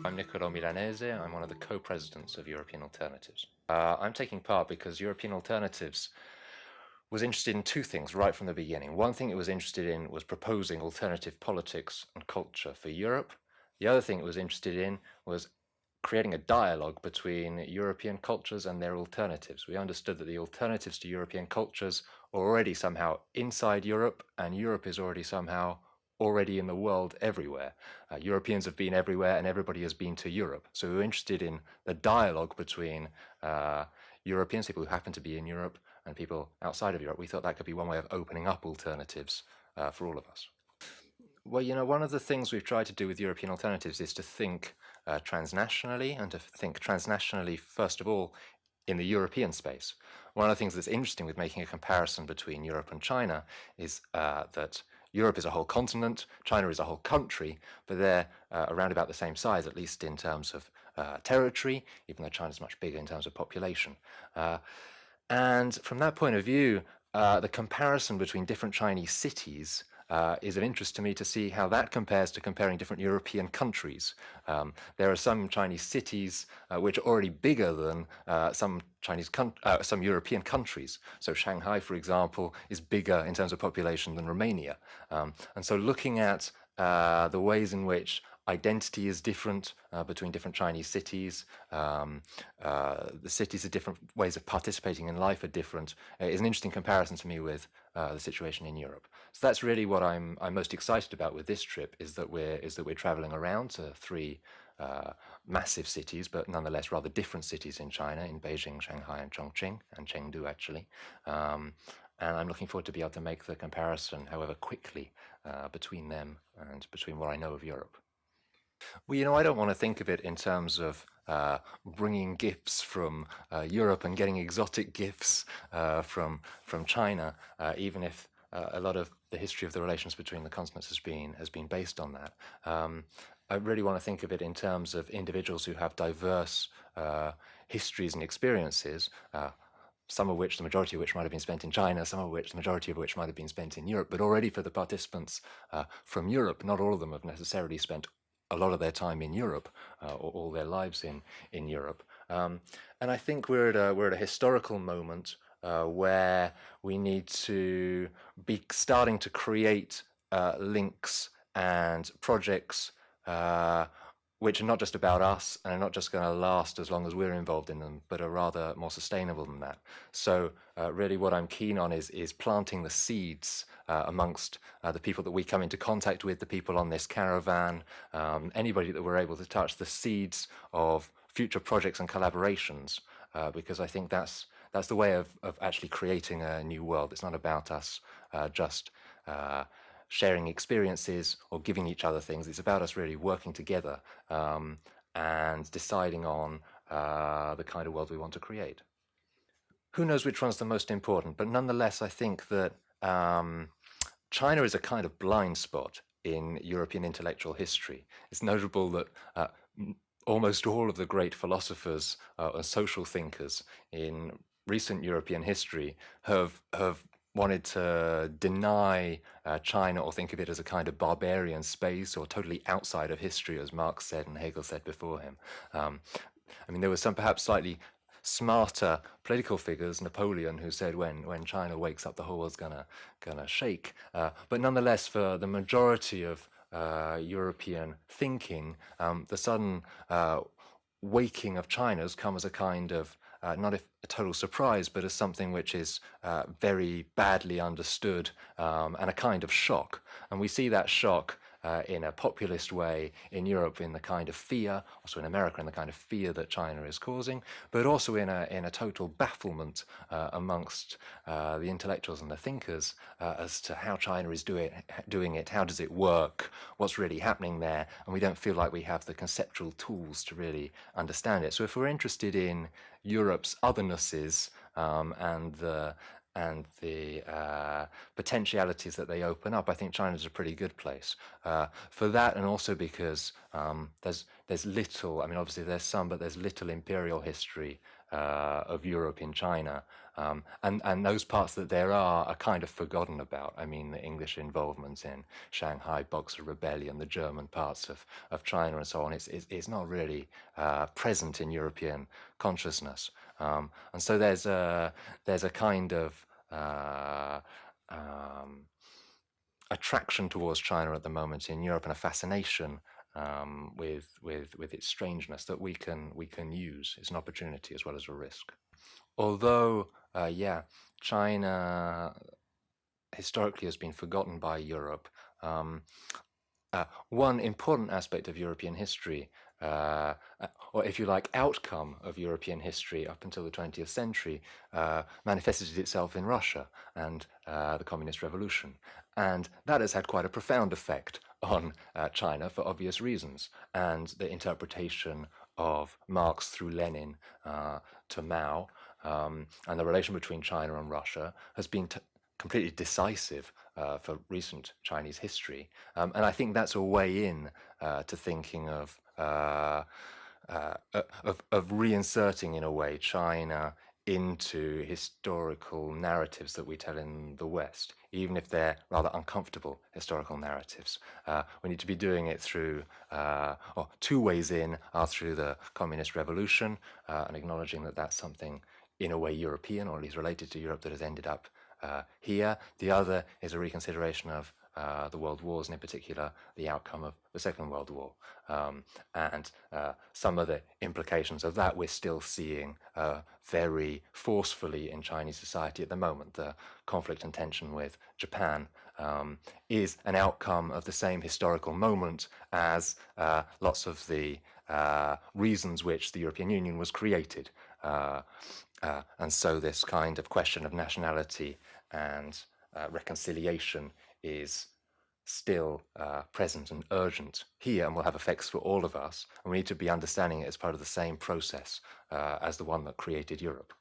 I'm Niccolò Milanese. I'm one of the co-presidents of European Alternatives. I'm taking part because European Alternatives was interested in two things right from the beginning. One thing it was interested in was proposing alternative politics and culture for Europe. The other thing it was interested in was creating a dialogue between European cultures and their alternatives. We understood that the alternatives to European cultures are already somehow inside Europe, and Europe is already somehow already in the world everywhere. Europeans have been everywhere and everybody has been to Europe. So we were interested in the dialogue between Europeans, people who happen to be in Europe, and people outside of Europe. We thought that could be one way of opening up alternatives for all of us. Well, one of the things we've tried to do with European alternatives is to think transnationally, and to think transnationally, first of all, in the European space. One of the things that's interesting with making a comparison between Europe and China is that Europe is a whole continent, China is a whole country, but they're around about the same size, at least in terms of territory, even though China's much bigger in terms of population. And from that point of view, the comparison between different Chinese cities is of interest to me to see how that compares to comparing different European countries. There are some Chinese cities which are already bigger than some European countries. So Shanghai, for example, is bigger in terms of population than Romania. And so looking at the ways in which identity is different between different Chinese cities. The cities are different, ways of participating in life are different. Is an interesting comparison to me with the situation in Europe. So that's really what I'm most excited about with this trip, is that we're traveling around to three massive cities, but nonetheless rather different cities in China, in Beijing, Shanghai, and Chongqing, and Chengdu actually. And I'm looking forward to be able to make the comparison, however quickly, between them and between what I know of Europe. Well, I don't want to think of it in terms of bringing gifts from Europe and getting exotic gifts from China, even if a lot of the history of the relations between the continents has been based on that. I really want to think of it in terms of individuals who have diverse histories and experiences, some of which, the majority of which might have been spent in China, some of which, the majority of which might have been spent in Europe. But already for the participants from Europe, not all of them have necessarily spent a lot of their time in Europe, or all their lives in Europe. And I think we're at a historical moment where we need to be starting to create links and projects which are not just about us and are not just going to last as long as we're involved in them, but are rather more sustainable than that. So really what I'm keen on is planting the seeds amongst the people that we come into contact with, the people on this caravan, anybody that we're able to touch, the seeds of future projects and collaborations, because I think that's the way of actually creating a new world. It's not about us just sharing experiences or giving each other things. It's about us really working together and deciding on the kind of world we want to create. Who knows which one's the most important, but nonetheless, I think that China is a kind of blind spot in European intellectual history. It's notable that almost all of the great philosophers and social thinkers in recent European history have wanted to deny China or think of it as a kind of barbarian space or totally outside of history, as Marx said and Hegel said before him. There were some perhaps slightly smarter political figures, Napoleon, who said when China wakes up, the whole world's gonna shake. But nonetheless, for the majority of European thinking, the sudden waking of China has come as a kind of not a total surprise, but as something which is very badly understood and a kind of shock. And we see that shock in a populist way in Europe, in the kind of fear, also in America, in the kind of fear that China is causing, but also in a total bafflement amongst the intellectuals and the thinkers as to how China is doing it, how does it work, what's really happening there, and we don't feel like we have the conceptual tools to really understand it. So if we're interested in Europe's othernesses and the potentialities that they open up, I think China's a pretty good place for that, and also because there's little. Obviously there's some, but there's little imperial history of Europe in China. And those parts that there are kind of forgotten about. I mean, the English involvement in Shanghai Boxer Rebellion, the German parts of China and so on, it's not really present in European consciousness. And so there's a kind of attraction towards China at the moment in Europe, and a fascination with its strangeness that we can use. It's an opportunity as well as a risk. Although, China historically has been forgotten by Europe. One important aspect of European history, or if you like, outcome of European history up until the 20th century, manifested itself in Russia and the Communist Revolution. And that has had quite a profound effect on China for obvious reasons. And the interpretation of Marx through Lenin to Mao, and the relation between China and Russia has been completely decisive for recent Chinese history. And I think that's a way in to thinking of reinserting, in a way, China into historical narratives that we tell in the West, even if they're rather uncomfortable historical narratives. We need to be doing it through, or two ways in are through the Communist Revolution, and acknowledging that that's something in a way European, or at least related to Europe, that has ended up here. The other is a reconsideration of the world wars, and in particular the outcome of the Second World War. And some of the implications of that we're still seeing very forcefully in Chinese society at the moment. The conflict and tension with Japan is an outcome of the same historical moment as lots of the reasons which the European Union was created. And so this kind of question of nationality and reconciliation is still present and urgent here, and will have effects for all of us. And we need to be understanding it as part of the same process as the one that created Europe.